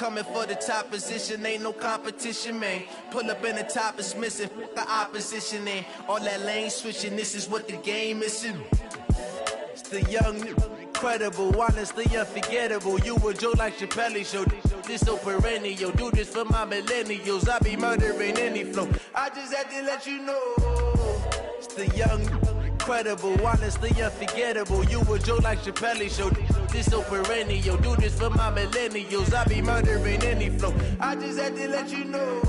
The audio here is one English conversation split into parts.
coming for the top position, ain't no competition, man. Pull up in the top is missing, fuck the opposition, and all that lane switching, this is what the game is. It's the young, incredible, honestly unforgettable. You a Joe like Chappelle show, this so perennial. Do this for my millennials, I be murdering any flow. I just had to let you know, it's the young, incredible, honestly unforgettable. You a Joe like Chappelle show, this so perennial. Do this for my millennials, I be murdering any flow. I just had to let you know.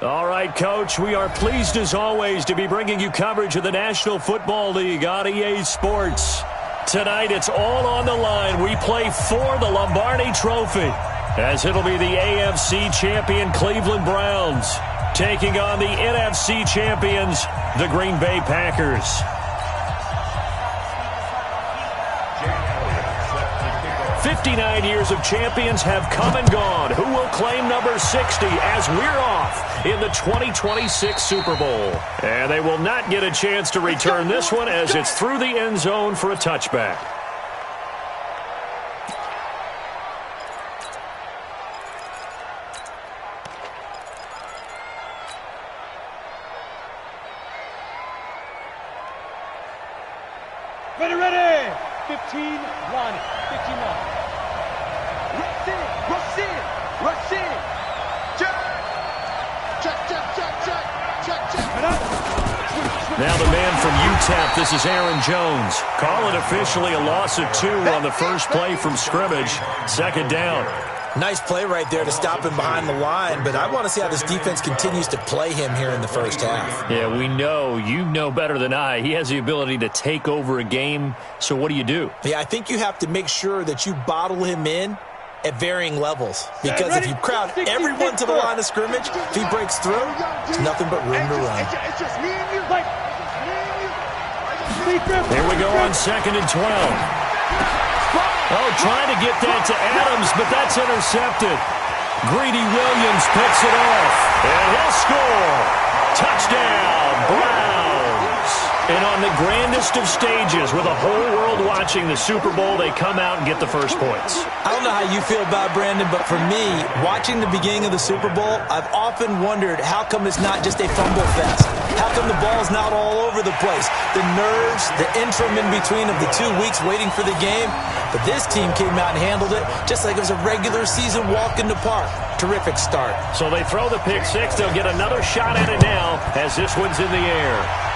All right, Coach, we are pleased as always to be bringing you coverage of the National Football League on EA Sports. Tonight, it's all on the line. We play for the Lombardi Trophy, as it'll be the AFC champion Cleveland Browns taking on the NFC champions, the Green Bay Packers. "59 years of champions have come and gone. Who will claim number 60 as we're off in the 2026 Super Bowl?" And they will not get a chance to return this one as it's through the end zone for a touchback. Ready. 15-1. 15-1. Rush in. Check. Now the man from UTEP, this is Aaron Jones. Call it officially a loss of 2 on the first play from scrimmage. Second down. Nice play right there to stop him behind the line, but I want to see how this defense continues to play him here in the first half. Yeah, we know. You know better than I. He has the ability to take over a game, so what do you do? Yeah, I think you have to make sure that you bottle him in at varying levels, because if you crowd everyone to the line of scrimmage, if he breaks through, there's nothing but room to run. Here we go on 2nd and 12. Oh, trying to get that to Adams, but that's intercepted. Greedy Williams picks it off, and he'll score. Touchdown, Browns. And on the grandest of stages, with a whole world watching the Super Bowl, they come out and get the first points. I don't know how you feel about Brandon, but for me, watching the beginning of the Super Bowl, I've often wondered how come it's not just a fumble fest? How come the ball's not all over the place? The nerves, the interim in between of the 2 weeks waiting for the game. But this team came out and handled it just like it was a regular season walk in the park. Terrific start. So they throw the pick six. They'll get another shot at it now as this one's in the air.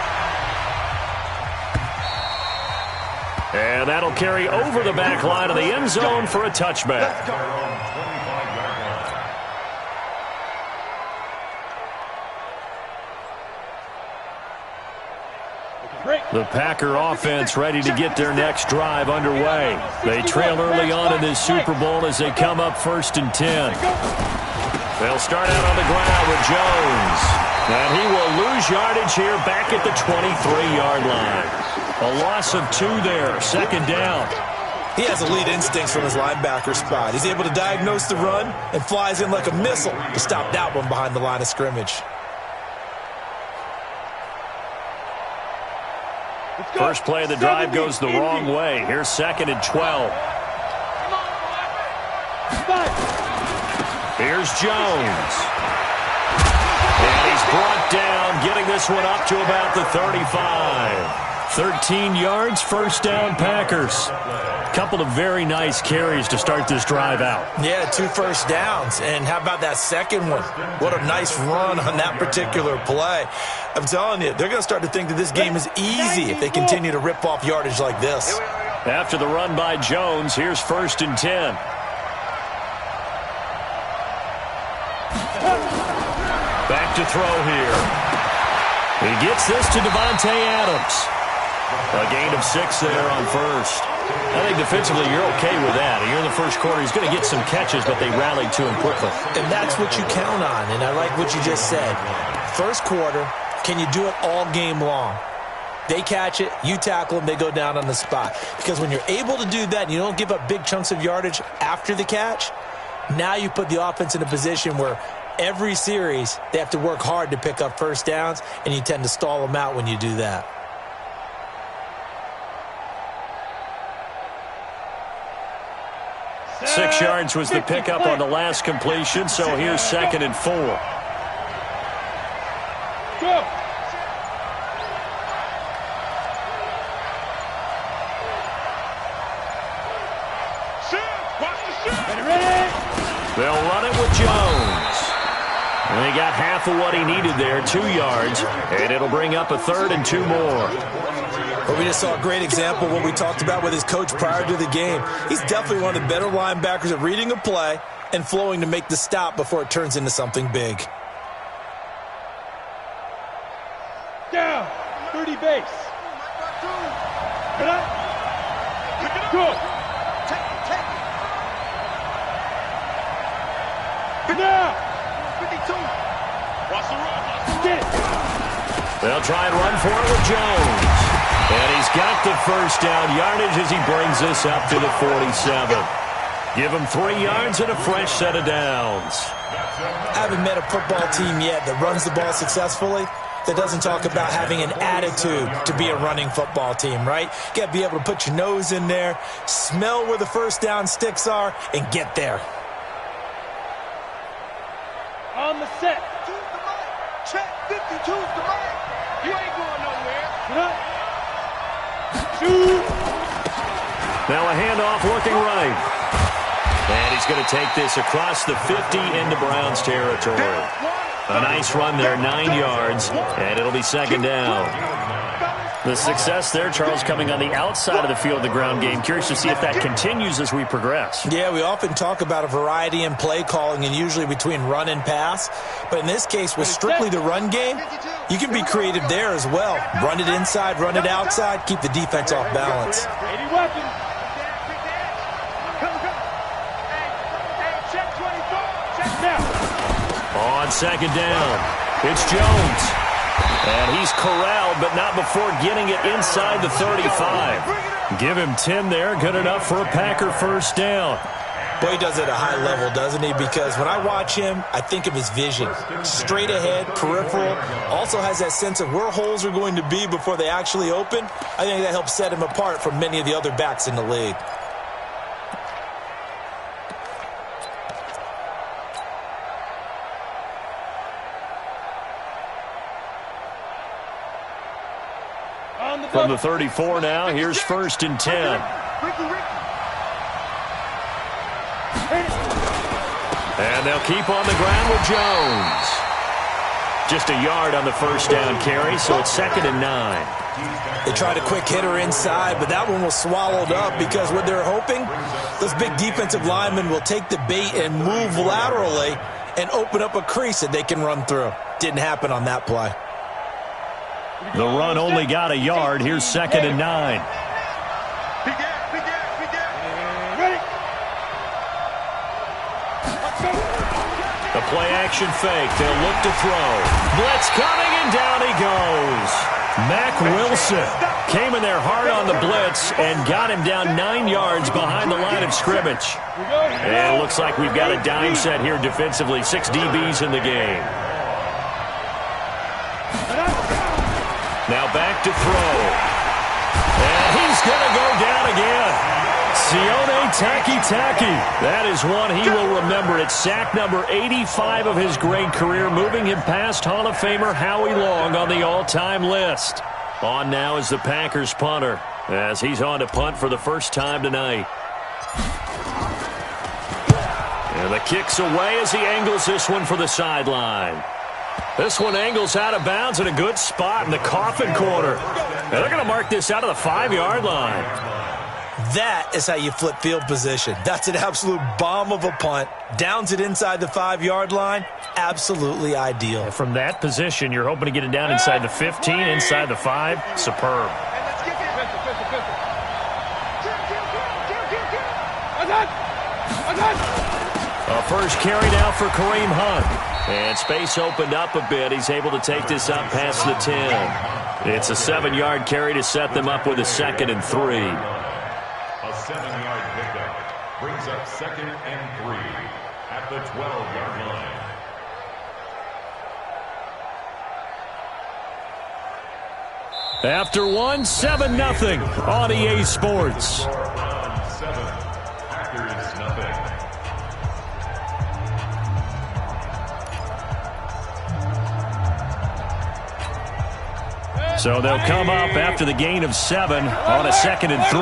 And that'll carry over the back line of the end zone for a touchback. The Packer offense ready to get their next drive underway. They trail early on in this Super Bowl as they come up 1st and 10. They'll start out on the ground with Jones. And he will lose yardage here back at the 23-yard line. A loss of 2 there, 2nd down. He has elite instincts from his linebacker spot. He's able to diagnose the run and flies in like a missile to stop that one behind the line of scrimmage. First play of the drive goes the wrong way. Here's 2nd and 12. Here's Jones. And he's brought down, getting this one up to about the 35. 13 yards, 1st down, Packers. Couple of very nice carries to start this drive out. Yeah, 2 first downs. And how about that second one? What a nice run on that particular play. I'm telling you, they're going to start to think that this game is easy if they continue to rip off yardage like this. After the run by Jones, here's 1st and 10. Back to throw here. He gets this to Davante Adams. A gain of 6 there on first. I think defensively you're okay with that. Here in the first quarter, he's going to get some catches, but they rallied to him quickly. And that's what you count on, and I like what you just said. First quarter, can you do it all game long? They catch it, you tackle them, they go down on the spot. Because when you're able to do that and you don't give up big chunks of yardage after the catch, now you put the offense in a position where every series they have to work hard to pick up first downs, and you tend to stall them out when you do that. Six yards was the pickup on the last completion, so here's 2nd and 4. Go. They'll run it with Jones. And they got half of what he needed there, 2 yards, and it'll bring up a 3rd and 2 more. But we just saw a great example of what we talked about with his coach prior to the game. He's definitely one of the better linebackers at reading a play and flowing to make the stop before it turns into something big. Down. 30 base. Get up. Go. Now. 52. Watch the run. Get it. They'll try and run for it with Jones. And he's got the first down yardage as he brings this up to the 47. Give him 3 yards and a fresh set of downs. I haven't met a football team yet that runs the ball successfully that doesn't talk about having an attitude to be a running football team, right? You got to be able to put your nose in there, smell where the first down sticks are, and get there. On the set. Check 52 to Mike. You ain't going nowhere. Get up. Shoot. Now a handoff looking right. And he's going to take this across the 50 into Browns territory. A nice run there, 9 yards, and it'll be 2nd down. The success there, Charles, coming on the outside of the field, the ground game. Curious to see if that continues as we progress. Yeah, we often talk about a variety in play calling and usually between run and pass. But in this case, with strictly the run game, you can be creative there as well. Run it inside, run it outside, keep the defense off balance. 80 weapons. Check 24. Check now. On 2nd down, it's Jones. And he's corralled, but not before getting it inside the 35. Give him 10 there, good enough for a Packer first down. Boy, he does it at a high level, doesn't he? Because when I watch him, I think of his vision. Straight ahead, peripheral, also has that sense of where holes are going to be before they actually open. I think that helps set him apart from many of the other backs in the league. From the 34 now, here's 1st and 10. And they'll keep on the ground with Jones. Just a yard on the first down carry, so it's 2nd and 9. They tried a quick hitter inside, but that one was swallowed up because what they're hoping, those big defensive linemen will take the bait and move laterally and open up a crease that they can run through. Didn't happen on that play. The run only got a yard. Here's 2nd and 9. The play action fake. They'll look to throw. Blitz coming, and down he goes. Mack Wilson came in there hard on the blitz and got him down 9 yards behind the line of scrimmage. And it looks like we've got a dime set here defensively. 6 DBs in the game. Now back to throw. And he's going to go down again. Sione Taki. That is one he will remember. It's sack number 85 of his great career, moving him past Hall of Famer Howie Long on the all-time list. On now is the Packers punter, as he's on to punt for the first time tonight. And the kick's away as he angles this one for the sideline. This one angles out of bounds in a good spot in the coffin corner. And they're going to mark this out of the 5-yard line. That is how you flip field position. That's an absolute bomb of a punt. Downs it inside the 5-yard line. Absolutely ideal. And from that position, you're hoping to get it down inside the 15, inside the 5. Superb. A first carry now for Kareem Hunt. And space opened up a bit. He's able to take this up past the 10. It's a 7-yard carry to set them up with a 2nd and 3. A 7-yard pickup brings up 2nd and 3 at the 12-yard line. After 1, 7-0 on EA Sports. 7, Packers nothing. So they'll come up after the gain of 7 on a 2nd and 3.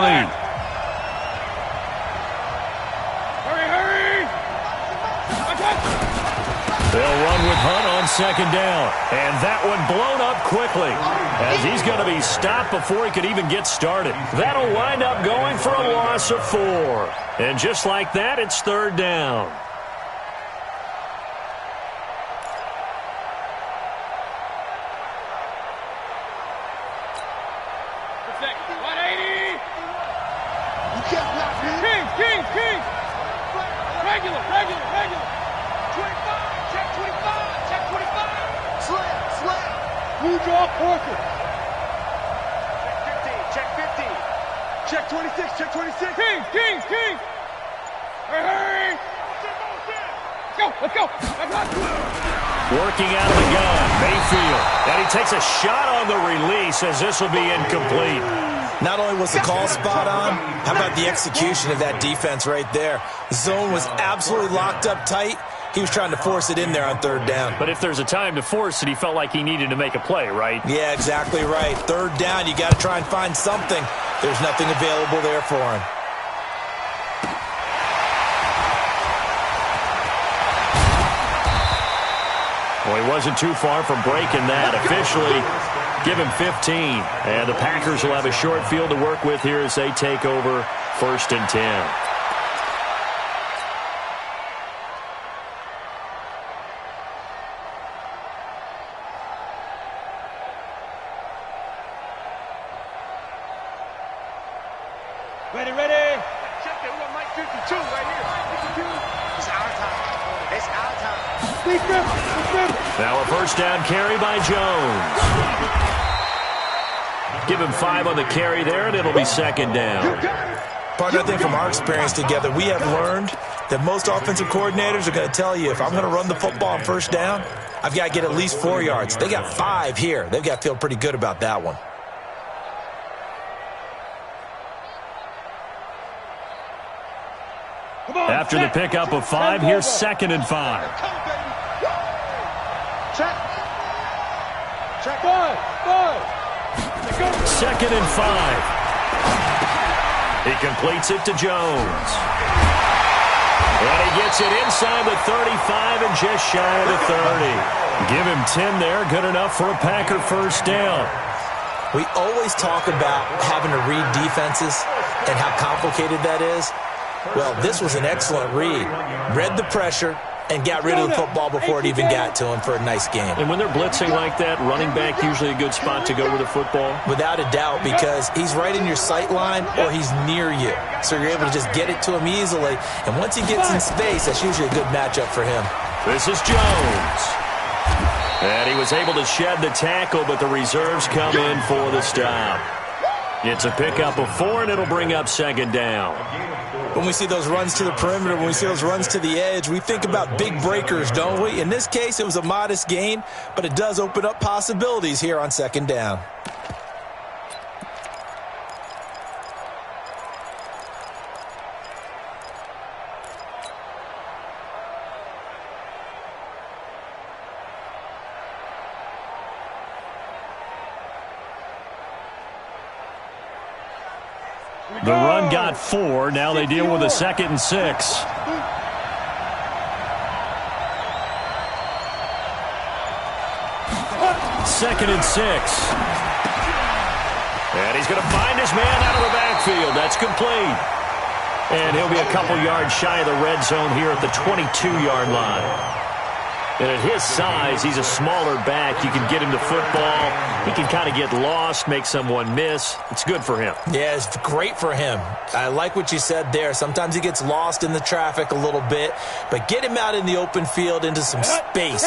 They'll run with Hunt on 2nd down. And that one blown up quickly as he's going to be stopped before he could even get started. That'll wind up going for a loss of 4. And just like that, it's 3rd down. King. Regular. 25, check 25. Slam. Blue draw, Parker. Check 15. Check 26. King. Hurry. Let's go. Working out of the gun, Mayfield. And he takes a shot on the release as this will be incomplete. Not only was the call spot on, how about the execution of that defense right there? The zone was absolutely locked up tight. He was trying to force it in there on 3rd down. But if there's a time to force it, he felt like he needed to make a play, right? Yeah, exactly right. 3rd down, you got to try and find something. There's nothing available there for him. Well, he wasn't too far from breaking that. Officially, give him 15. And the Packers will have a short field to work with here as they take over 1st and 10. Ready. Check it. We got Mike 52 right here. 52. It's our time. Now a first down carry by Jones. Give him 5 on the carry there, and it'll be 2nd down. Partner, I think from our experience together, we have learned that most offensive coordinators are going to tell you, if I'm going to run the football on 1st down, I've got to get at least 4 yards. They got 5 here. They've got to feel pretty good about that one. After the pickup of 5, here's 2nd and 5. Check 5. 2nd and 5. He completes it to Jones. And he gets it inside the 35 and just shy of the 30. Give him 10 there. Good enough for a Packer first down. We always talk about having to read defenses and how complicated that is. Well, this was an excellent read. Read the pressure and got rid of the football before it even got to him for a nice game. And when they're blitzing like that, running back usually a good spot to go with the football? Without a doubt, because he's right in your sight line or he's near you. So you're able to just get it to him easily. And once he gets in space, that's usually a good matchup for him. This is Jones. And he was able to shed the tackle, but the reserves come in for the stop. It's a pickup of 4, and it'll bring up 2nd down. When we see those runs to the perimeter, when we see those runs to the edge, we think about big breakers, don't we? In this case, it was a modest gain, but it does open up possibilities here on 2nd down. The run got 4. Now they deal with a 2nd and 6. Second and 6. And he's going to find his man out of the backfield. That's complete. And he'll be a couple yards shy of the red zone here at the 22-yard line. And at his size, he's a smaller back. You can get him to football. He can kind of get lost, make someone miss. It's good for him. Yeah, it's great for him. I like what you said there. Sometimes he gets lost in the traffic a little bit, but get him out in the open field into some space.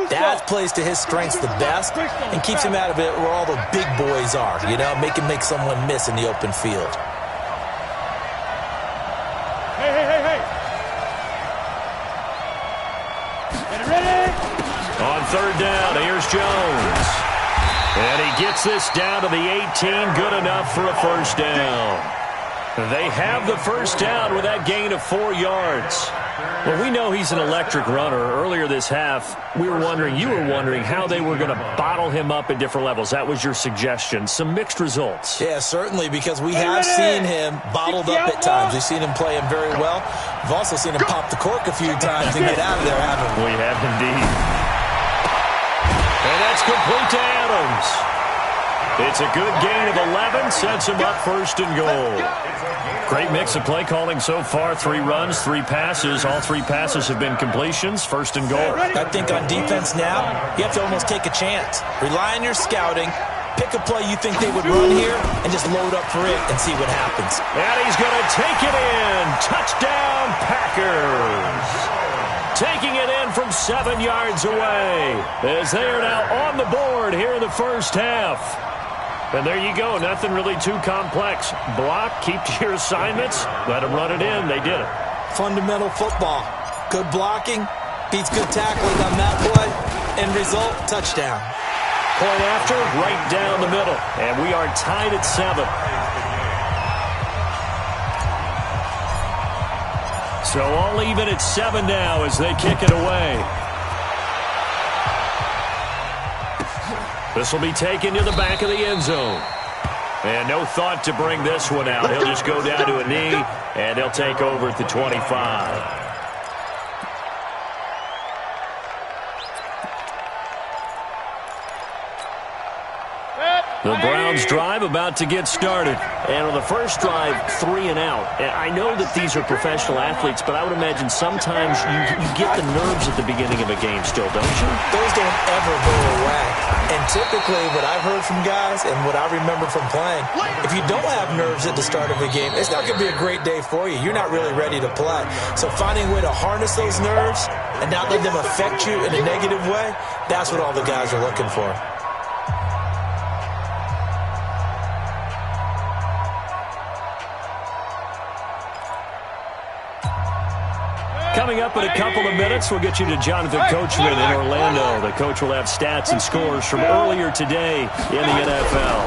That plays to his strengths the best and keeps him out of it where all the big boys are, you know, make him make someone miss in the open field. Hey. On third down, here's Jones. And he gets this down to the 18, good enough for a first down. They have the first down with that gain of 4 yards. Well, we know he's an electric runner. Earlier this half, you were wondering how they were going to bottle him up at different levels. That was your suggestion. Some mixed results. Yeah, certainly, because we have seen him bottled up at times. We've seen him play him very well. We've also seen him pop the cork a few times and get out of there, haven't we? We have indeed. And that's complete to Adams. It's a good gain of 11, sets him up first and goal. Great mix of play calling so far. 3 runs, 3 passes. All 3 passes have been completions, first and goal. I think on defense now, you have to almost take a chance. Rely on your scouting. Pick a play you think they would run here and just load up for it and see what happens. And he's going to take it in. Touchdown, Packers. Taking it in from 7 yards away as they are now on the board here in the first half. And there you go. Nothing really too complex. Block, keep to your assignments, let them run it in. They did it. Fundamental football. Good blocking beats good tackling on that play. End result, touchdown. Point after, right down the middle. And we are tied at 7. So all even at 7 now as they kick it away. This will be taken to the back of the end zone. And no thought to bring this one out. He'll just go down to a knee, and he'll take over at the 25. The Browns drive about to get started. And on the first drive, 3 and out. And I know that these are professional athletes, but I would imagine sometimes you get the nerves at the beginning of a game still, don't you? Those don't ever go away. And typically what I've heard from guys and what I remember from playing, if you don't have nerves at the start of a game, it's not going to be a great day for you. You're not really ready to play. So finding a way to harness those nerves and not let them affect you in a negative way, that's what all the guys are looking for. Coming up in a couple of minutes, we'll get you to Jonathan Coachman in Orlando. The coach will have stats and scores from earlier today in the NFL.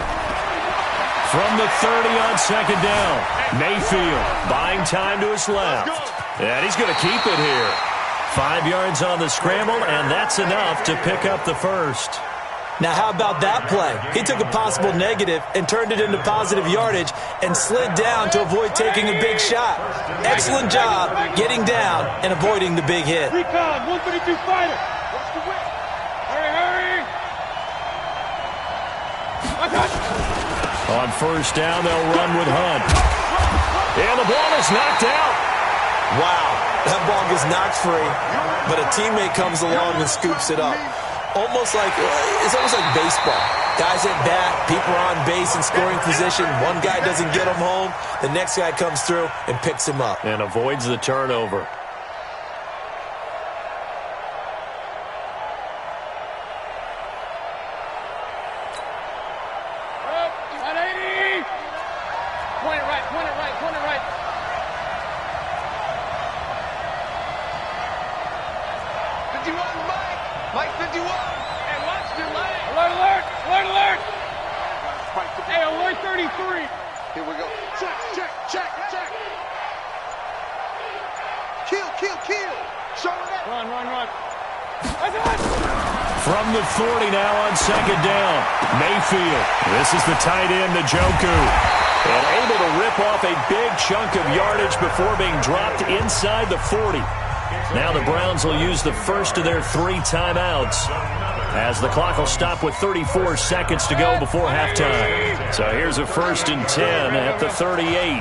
From the 30 on second down, Mayfield buying time to his left. And he's going to keep it here. 5 yards on the scramble, and that's enough to pick up the first. Now, how about that play? He took a possible negative and turned it into positive yardage and slid down to avoid taking a big shot. Excellent job getting down and avoiding the big hit. Recon, 132 fighter. Watch the whip. Hurry. On first down, they'll run with Hunt. And the ball is knocked out. Wow, that ball gets knocked free, but a teammate comes along and scoops it up. It's almost like baseball. Guys at bat, people are on base in scoring position. One guy doesn't get him home. The next guy comes through and picks him up. And avoids the turnover. Point it right. Mike 51. Hey, watch your leg. Alert. Hey, alert 33. Here we go. Check. Kill. Show it. Run. From the 40 now on second down, Mayfield. This is the tight end, Njoku. And able to rip off a big chunk of yardage before being dropped inside the 40. Now the Browns will use the first of their 3 timeouts. as the clock will stop with 34 seconds to go before halftime. So here's a 1st and 10 at the 38.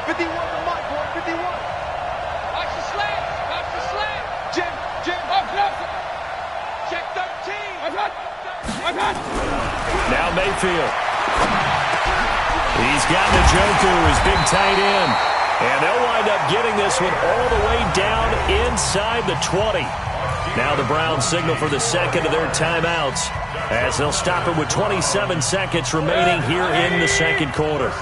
51 to Mike, boy, 51. Watch the slant. Watch the slant. Jim. Up. Check 13. I got. Now Mayfield. He's got Njoku, his big tight end. And they'll wind up getting this one all the way down inside the 20. Now the Browns signal for the second of their timeouts as they'll stop it with 27 seconds remaining here in the second quarter.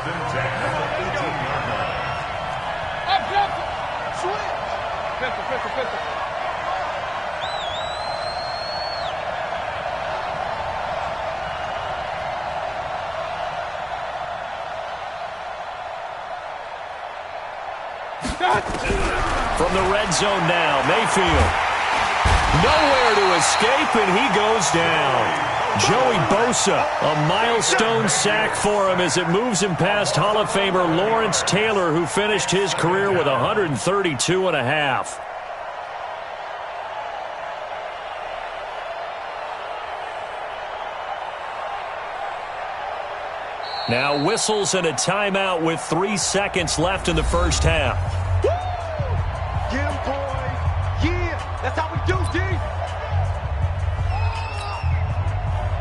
From the red zone now, Mayfield. Nowhere to escape, and he goes down. Joey Bosa, a milestone sack for him as it moves him past Hall of Famer Lawrence Taylor, who finished his career with 132.5. Now whistles and a timeout with 3 seconds left in the first half. Get him, boy. Yeah, that's how we do, D.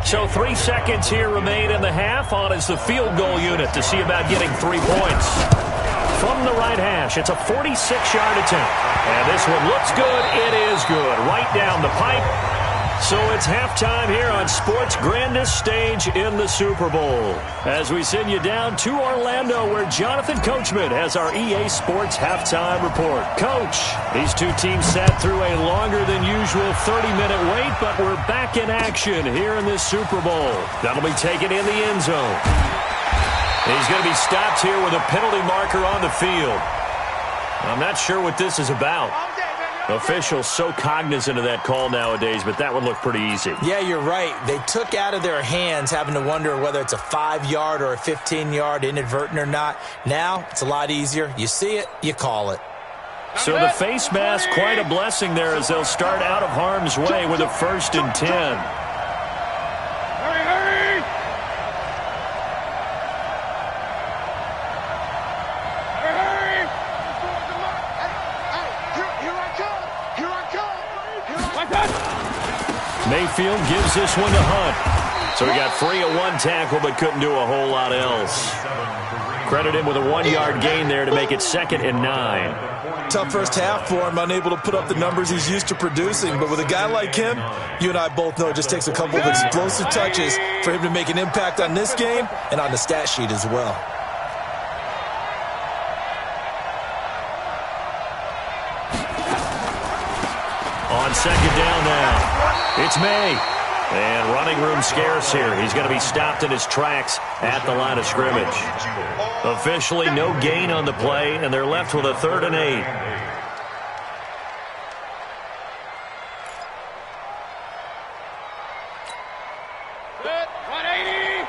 So 3 seconds here remain in the half. On is the field goal unit to see about getting 3 points. From the right hash, it's a 46-yard attempt. And this one looks good. It is good. Right down the pipe. So it's halftime here on sports' grandest stage in the Super Bowl. As we send you down to Orlando, where Jonathan Coachman has our EA Sports halftime report. Coach, these two teams sat through a longer than usual 30-minute wait, but we're back in action here in this Super Bowl. That'll be taken in the end zone. He's going to be stopped here with a penalty marker on the field. I'm not sure what this is about. Officials so cognizant of that call nowadays, but that would look pretty easy. Yeah, you're right. They took out of their hands having to wonder whether it's a 5-yard or a 15-yard, inadvertent or not. Now, it's a lot easier. You see it, you call it. So the face mask, quite a blessing there as they'll start out of harm's way with a 1st and 10. Mayfield gives this one to Hunt. So he got free of 1 tackle but couldn't do a whole lot else. Credit him with a 1-yard gain there to make it 2nd and 9. Tough first half for him, unable to put up the numbers he's used to producing. But with a guy like him, you and I both know it just takes a couple of explosive touches for him to make an impact on this game and on the stat sheet as well. On 2nd down now. It's May. And running room scarce here. He's going to be stopped in his tracks at the line of scrimmage. Officially no gain on the play, and they're left with a 3rd and 8. Good. 180.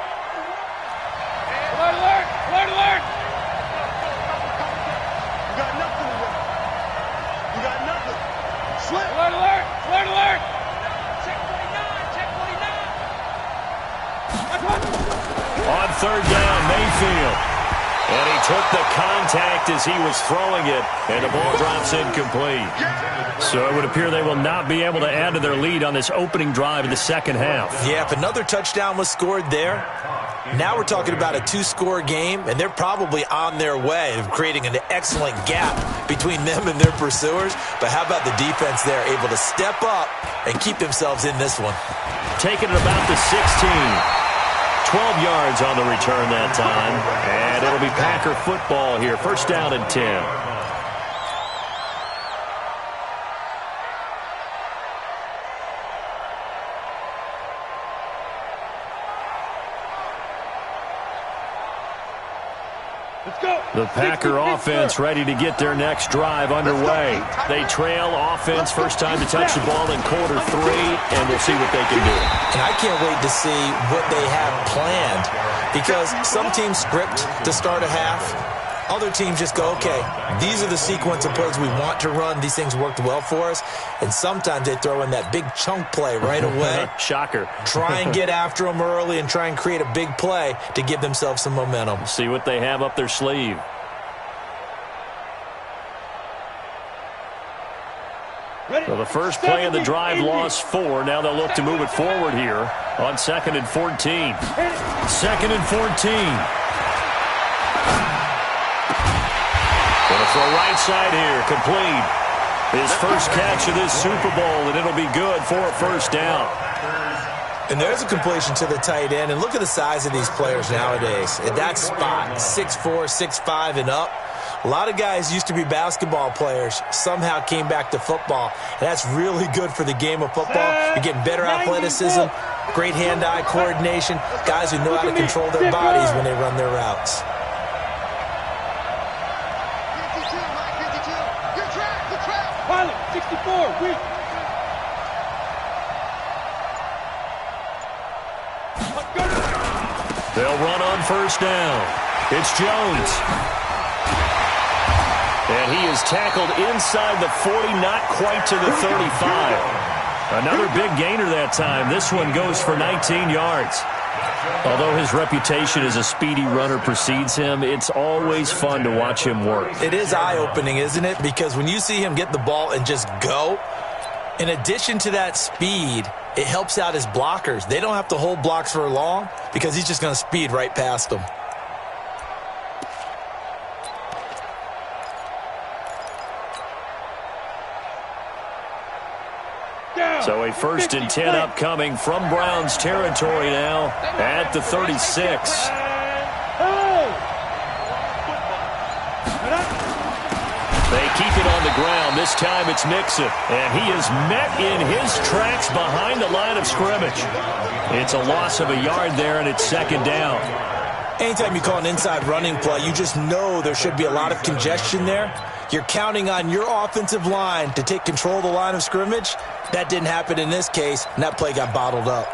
Alert, alert. Alert, alert. You got nothing. You got nothing. Slip. Alert, alert. Alert, alert. Check 49. Check 49. On 3rd down, Mayfield. And he took the contact as he was throwing it, and the ball drops incomplete. So it would appear they will not be able to add to their lead on this opening drive in the second half. Yeah, if another touchdown was scored there, now we're talking about a 2-score game, and they're probably on their way of creating an excellent gap between them and their pursuers. But how about the defense there, able to step up and keep themselves in this one? Taking it about the 16. 12 yards on the return that time. And it'll be Packer football here. 1st down and 10. The Packer offense ready to get their next drive underway. They trail offense, first time to touch the ball in quarter 3, and we'll see what they can do. And I can't wait to see what they have planned, because some teams script to start a half, Other teams just go, okay, these are the sequence of plays we want to run. These things worked well for us. And sometimes they throw in that big chunk play right away. Shocker. Try and get after them early and try and create a big play to give themselves some momentum. See what they have up their sleeve. So the first play of the drive lost 4. Now they'll look to move it forward here on 2nd and 14. 2nd and 14. Going to throw right side here, complete. His first catch of this Super Bowl, and it'll be good for a first down. And there's a completion to the tight end. And look at the size of these players nowadays. At that spot, 6'4", 6'5", and up. A lot of guys used to be basketball players, somehow came back to football. And that's really good for the game of football. You're getting better athleticism, great hand-eye coordination, guys who know how to control their bodies when they run their routes. Pilot, 64, weak. They'll run on first down. It's Jones. And he is tackled inside the 40, not quite to the 35. Another big gainer that time. This one goes for 19 yards. Although his reputation as a speedy runner precedes him, it's always fun to watch him work. It is eye-opening, isn't it? Because when you see him get the ball and just go, in addition to that speed, it helps out his blockers. They don't have to hold blocks for long because he's just going to speed right past them. So a 1st and 10 upcoming from Browns territory now at the 36. They keep it on the ground. This time it's Mixon. And he is met in his tracks behind the line of scrimmage. It's a loss of a yard there, and it's 2nd down. Anytime you call an inside running play, you just know there should be a lot of congestion there. You're counting on your offensive line to take control of the line of scrimmage. That didn't happen in this case, and that play got bottled up.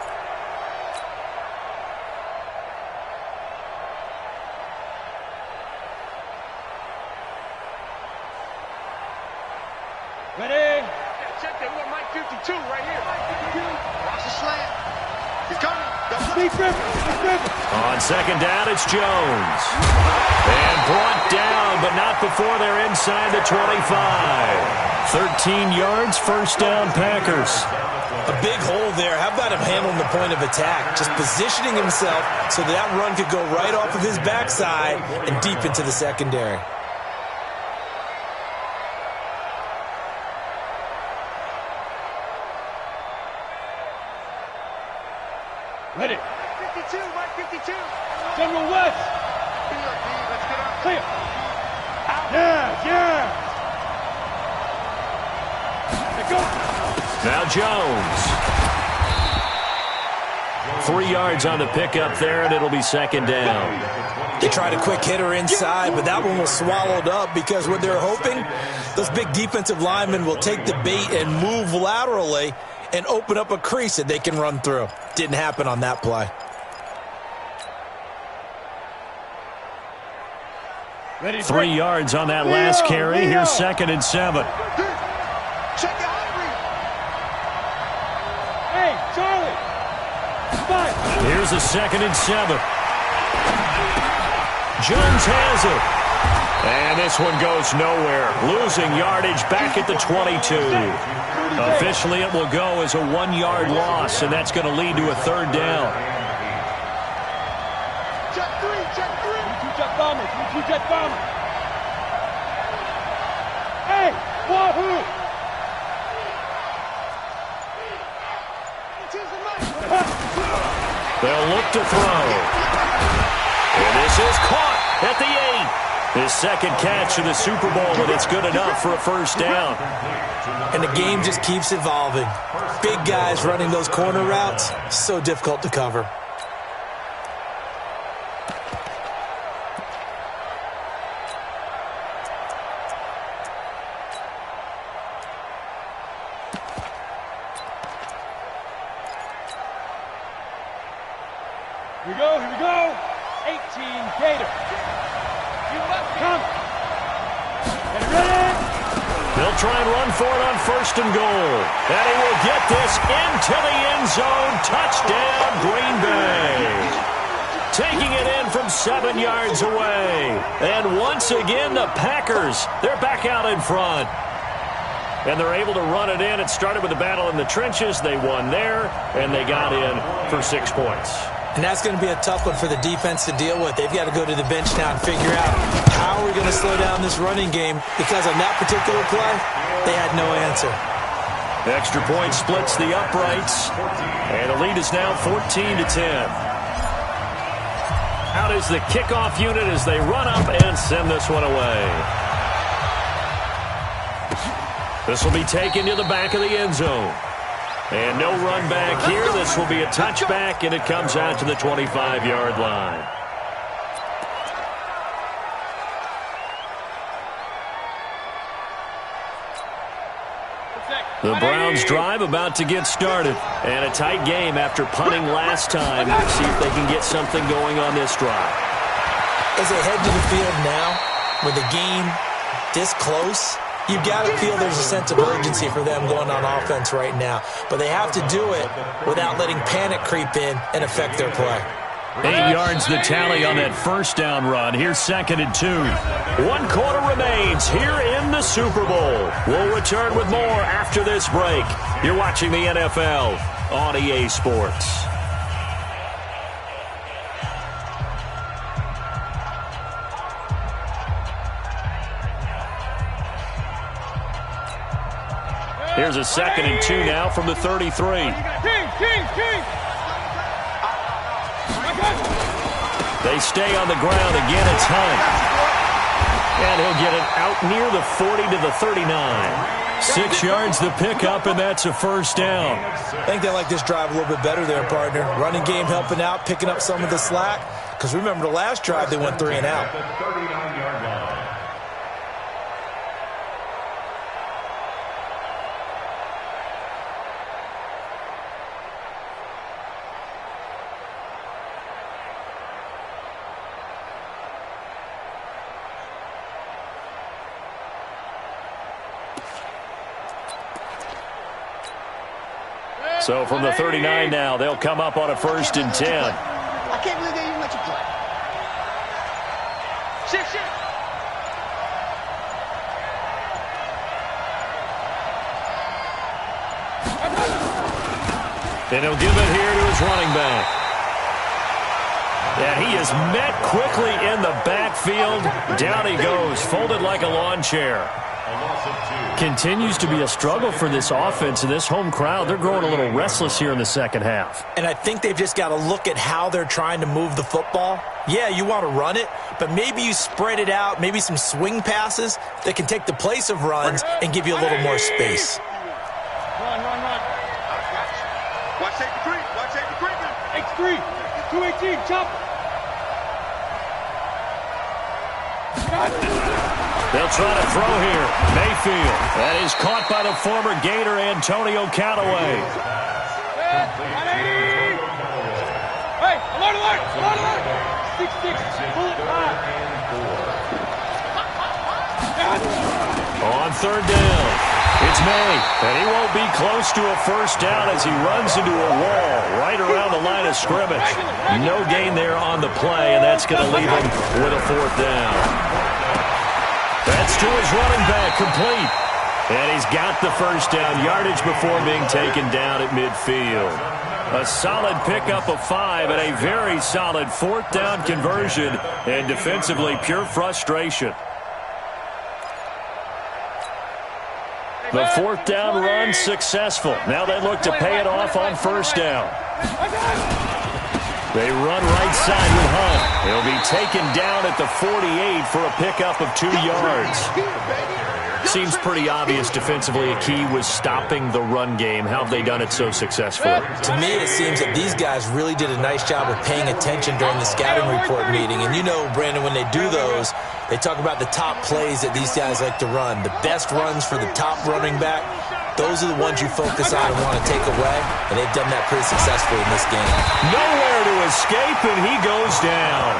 Ready? Check that. We got Mike 52 right here. Watch the slant. He's coming. On 2nd down, it's Jones. And brought down, but not before they're inside the 25. 13 yards, first down, Packers. A big hole there. How about him handling the point of attack? Just positioning himself so that run could go right off of his backside and deep into the secondary. Ready. 52, Mike 52. General West. Let's get out. Clear. Yeah. Now Jones. 3 yards on the pickup there, and it'll be 2nd down. They tried a quick hitter inside, but that one was swallowed up because what they're hoping, those big defensive linemen will take the bait and move laterally and open up a crease that they can run through. Didn't happen on that play. Ready, 3 yards on that last carry. Here's 2nd and 7. Check it out. Hey, Charlie. Here's a 2nd and 7. Jones has it. And this one goes nowhere. Losing yardage back at the 22. Officially, it will go as a 1-yard loss, and that's going to lead to a 3rd down. Check 3. Check bombers. Check bombers. Hey, wahoo! They'll look to throw. And this is caught at the 8. His 2nd catch of the Super Bowl, and it's good enough for a first down. And the game just keeps evolving. Big guys running those corner routes, so difficult to cover. Here we go. 18 Gator. Come. Get ready. They'll try and run for it on 1st and goal. And he will get this into the end zone. Touchdown, Green Bay. Taking it in from 7 yards away. And once again, the Packers, they're back out in front. And they're able to run it in. It started with a battle in the trenches. They won there, and they got in for 6 points. And that's going to be a tough one for the defense to deal with. They've got to go to the bench now and figure out how are we going to slow down this running game, because on that particular play, they had no answer. Extra point splits the uprights, and the lead is now 14-10. Out is the kickoff unit as they run up and send this one away. This will be taken to the back of the end zone. And no run back here. This will be a touchback, and it comes out to the 25-yard line. The Browns drive about to get started. And a tight game after punting last time. See if they can get something going on this drive. As they head to the field now, with the game this close, you've got to feel there's a sense of urgency for them going on offense right now. But they have to do it without letting panic creep in and affect their play. 8 yards the tally on that 1st down run. Here's 2nd and 2. 1 quarter remains here in the Super Bowl. We'll return with more after this break. You're watching the NFL on EA Sports. Here's a 2nd and 2 now from the 33. King. They stay on the ground. Again, it's Hunt. And he'll get it out near the 40 to the 39. 6 yards the pickup, and that's a 1st down. I think they like this drive a little bit better there, partner. Running game helping out, picking up some of the slack. Because remember, the last drive, they went 3 and out. So from the 39 now, they'll come up on a 1st and 10. I can't believe they even let you play. Shit. And he'll give it here to his running back. Yeah, he is met quickly in the backfield. Down he goes, folded like a lawn chair. Continues to be a struggle for this offense and this home crowd. They're growing a little restless here in the 2nd half. And I think they've just got to look at how they're trying to move the football. Yeah, you want to run it, but maybe you spread it out, maybe some swing passes that can take the place of runs and give you a little more space. Run. Watch take the creep. X3. 218. Chop. They'll try to throw here. Mayfield. That is caught by the former Gator Antonio Callaway. Hey, alert. 6-6. Bullet 5. On 3rd down, it's May. And he won't be close to a 1st down as he runs into a wall right around the line of scrimmage. No gain there on the play, and that's going to leave him with a 4th down. That's to his running back, complete. And he's got the 1st down yardage before being taken down at midfield. A solid pickup of 5 and a very solid 4th down conversion, and defensively pure frustration. The 4th down run successful. Now they look to pay it off on 1st down. They run right side with Hunt. He'll be taken down at the 48 for a pickup of 2 yards. Seems pretty obvious defensively a key was stopping the run game. How have they done it so successfully? To me, it seems that these guys really did a nice job of paying attention during the scouting report meeting. And you know, Brandon, when they do those, they talk about the top plays that these guys like to run. The best runs for the top running back. those are the ones you focus on and want to take away, and they've done that pretty successfully in this game. Nowhere to escape, and he goes down.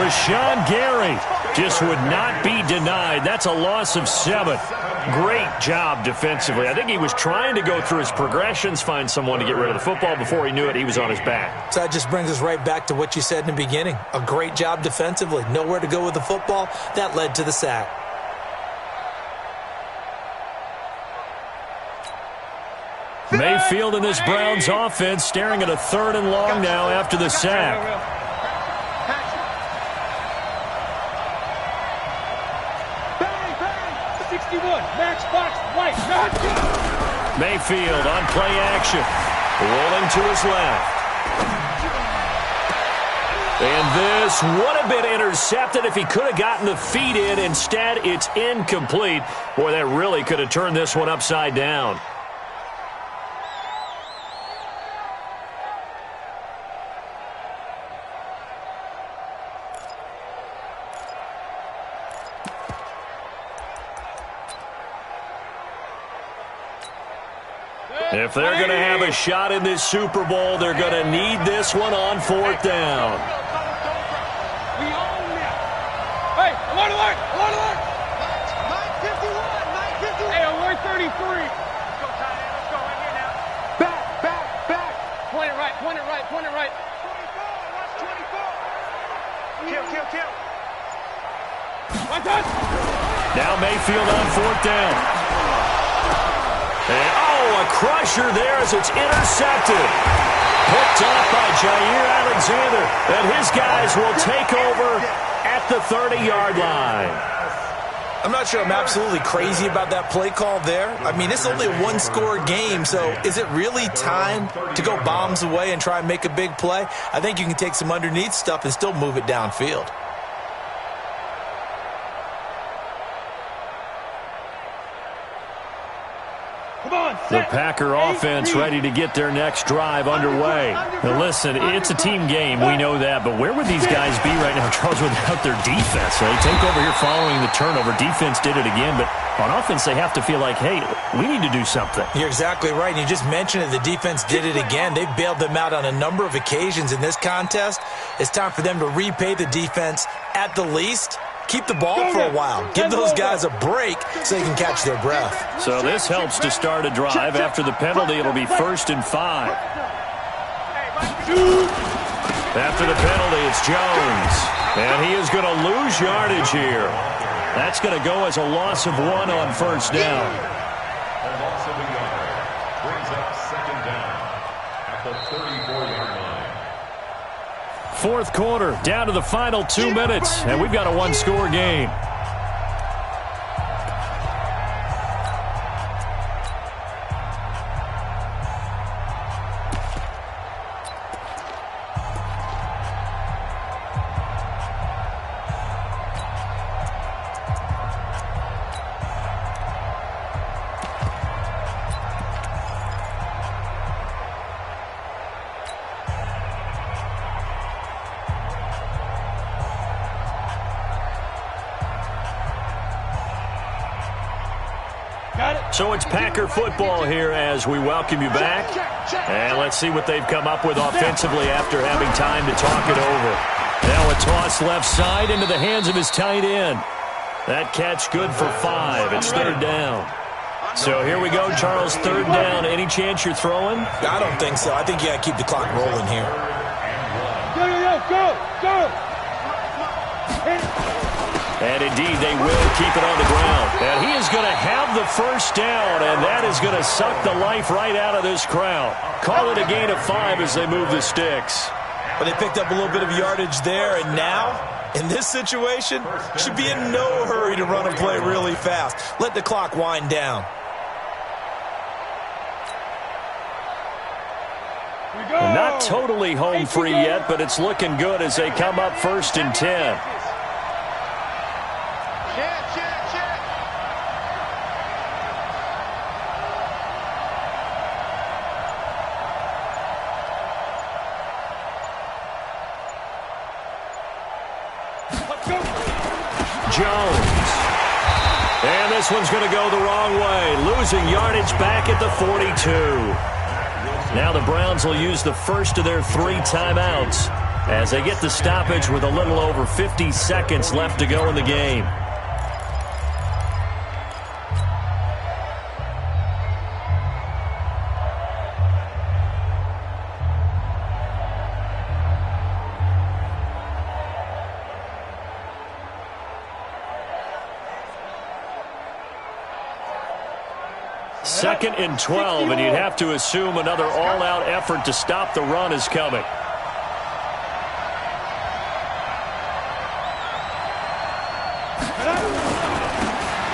Rashawn Gary just would not be denied. That's a loss of 7. Great job defensively. I think he was trying to go through his progressions, find someone to get rid of the football. Before he knew it, he was on his back. So that just brings us right back to what you said in the beginning. A great job defensively. Nowhere to go with the football. That led to the sack. Mayfield in this Browns offense staring at a 3rd and long now after the sack. Bang, bang. 61. Max box. Right. Mayfield on play action. Rolling to his left. And this would have been intercepted if he could have gotten the feet in. Instead, it's incomplete. Boy, that really could have turned this one upside down. If they're going to have a shot in this Super Bowl, they're going to need this one on 4th down. We own it. Hey, alert, alert, alert, alert. 951, 951. Hey, alert 33. Let's go, tight end. Let's go right here now. Back, back, back. Point it right, point it right, point it right. 24, watch 24. Kill, kill, kill. One touch. Now Mayfield on 4th down. And, a crusher there as it's intercepted. Picked off by Jair Alexander. And his guys will take over at the 30-yard line. I'm not sure I'm absolutely crazy about that play call there. I mean, it's only a one-score game, so is it really time to go bombs away and try and make a big play? I think you can take some underneath stuff and still move it downfield. The Packer offense ready to get their next drive underway. Now listen, it's a team game, we know that, but where would these guys be right now, Charles, without their defense? They take over here following the turnover. Defense did it again, but on offense they have to feel like, hey, we need to do something. You're exactly right. You just mentioned it. The defense did it again. They've bailed them out on a number of occasions in this contest. It's time for them to repay the defense at the least. Keep the ball for a while. Give those guys a break so they can catch their breath. So this helps to start a drive. After the penalty, it'll be 1st and 5. After the penalty, it's Jones. And he is going to lose yardage here. That's going to go as a loss of 1 on 1st down. A loss of a yard brings up 2nd down at the 34-yard line. 4th quarter, down to the final 2 minutes, and we've got a 1-score game. So it's Packer football here as we welcome you back. And let's see what they've come up with offensively after having time to talk it over. Now a toss left side into the hands of his tight end. That catch good for 5. It's 3rd down. So here we go, Charles, 3rd down. Any chance you're throwing? I don't think so. I think you got to keep the clock rolling here. Go. And indeed, they will keep it on the ground. And he is going to have the 1st down, and that is going to suck the life right out of this crowd. Call it a gain of 5 as they move the sticks. But they picked up a little bit of yardage there, and now, in this situation, should be in no hurry to run a play really fast. Let the clock wind down. Not totally home free yet, but it's looking good as they come up 1st and 10. Jones. And this one's going to go the wrong way. Losing yardage back at the 42. Now the Browns will use the first of their 3 timeouts as they get the stoppage with a little over 50 seconds left to go in the game. Second and 12, and you'd have to assume another all-out effort to stop the run is coming.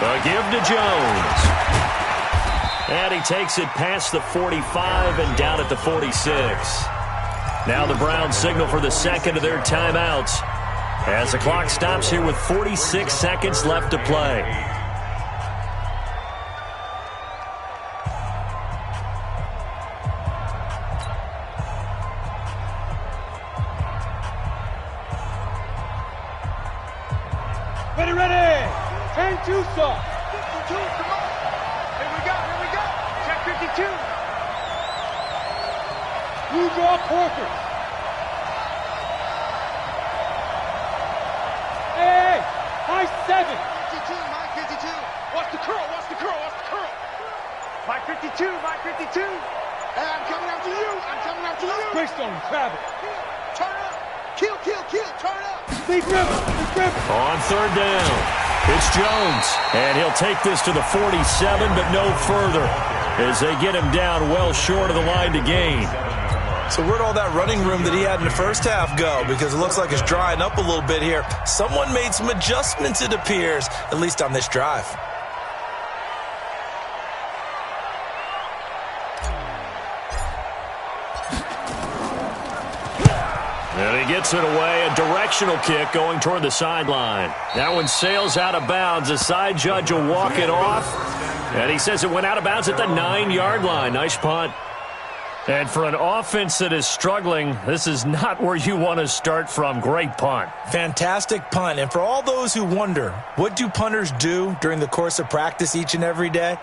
A give to Jones. And he takes it past the 45 and down at the 46. Now the Browns signal for the second of their timeouts as the clock stops here with 46 seconds left to play. Ready. 10-2 sauce. 52, come on. Here we go. Check 52. Blue draw quarters. Hey, high 7. 52, Mike 52. Watch the curl. Mike 52. Hey, I'm coming after you. Greystone, grab it. Turn up. Kill. Turn up. Big River. On third down, it's Jones, and he'll take this to the 47, but no further as they get him down well short of the line to gain. So where'd all that running room that he had in the first half go? Because it looks like it's drying up a little bit here. Someone made some adjustments, it appears, at least on this drive. And he gets it away, a directional kick going toward the sideline. That one sails out of bounds. The side judge will walk it off. And he says it went out of bounds at the 9-yard line. Nice punt. And for an offense that is struggling, this is not where you want to start from. Great punt. Fantastic punt. And for all those who wonder, what do punters do during the course of practice each and every day?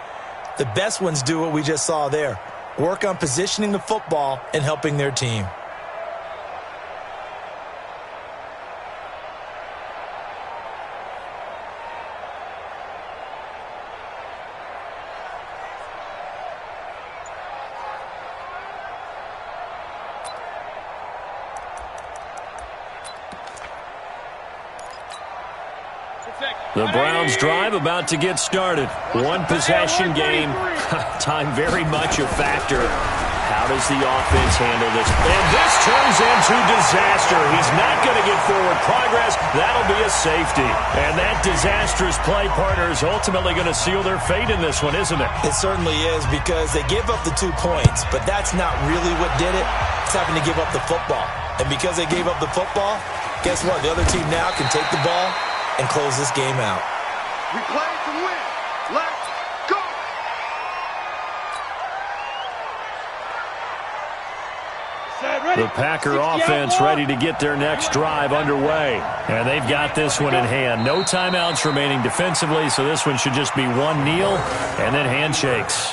The best ones do what we just saw there. Work on positioning the football and helping their team. The Browns drive about to get started. One possession game. Time very much a factor. How does the offense handle this? And this turns into disaster. He's not going to get forward progress. That'll be a safety. And that disastrous play, partner, is ultimately going to seal their fate in this one, isn't it? It certainly is, because they gave up the 2 points, but that's not really what did it. It's having to give up the football. And because they gave up the football, guess what? The other team now can take the ball and close this game out. We play to win. Let's go. The Packer offense ready to get their next drive underway. And they've got this one in hand. No timeouts remaining defensively, so this one should just be one kneel and then handshakes.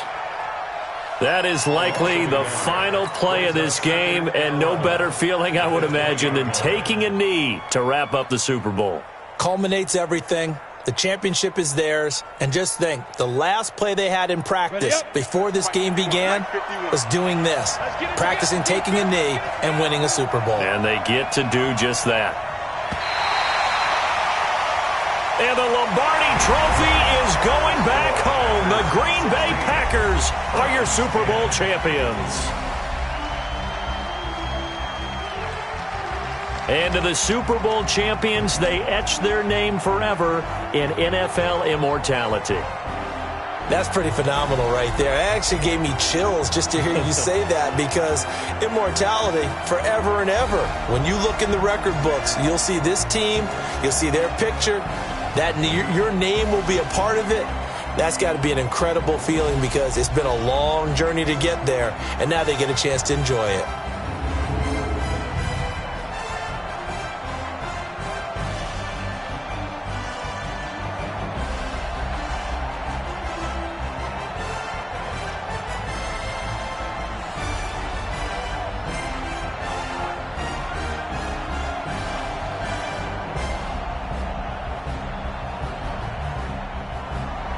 That is likely the final play of this game, and no better feeling, I would imagine, than taking a knee to wrap up the Super Bowl. Culminates everything. The championship is theirs. And just think, the last play they had in practice before this game began was doing this, practicing taking a knee and winning a Super Bowl. And they get to do just that. And the Lombardi Trophy is going back home. The Green Bay Packers are your Super Bowl champions. And to the Super Bowl champions, they etch their name forever in NFL immortality. That's pretty phenomenal right there. It actually gave me chills just to hear you say that, because immortality forever and ever. When you look in the record books, you'll see this team, you'll see their picture, that your name will be a part of it. That's got to be an incredible feeling, because it's been a long journey to get there, and now they get a chance to enjoy it.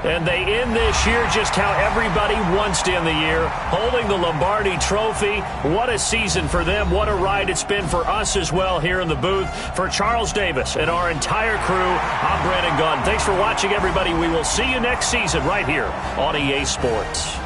And they end this year just how everybody wants to end the year, holding the Lombardi Trophy. What a season for them. What a ride it's been for us as well here in the booth. For Charles Davis and our entire crew, I'm Brandon Gaudin. Thanks for watching, everybody. We will see you next season right here on EA Sports.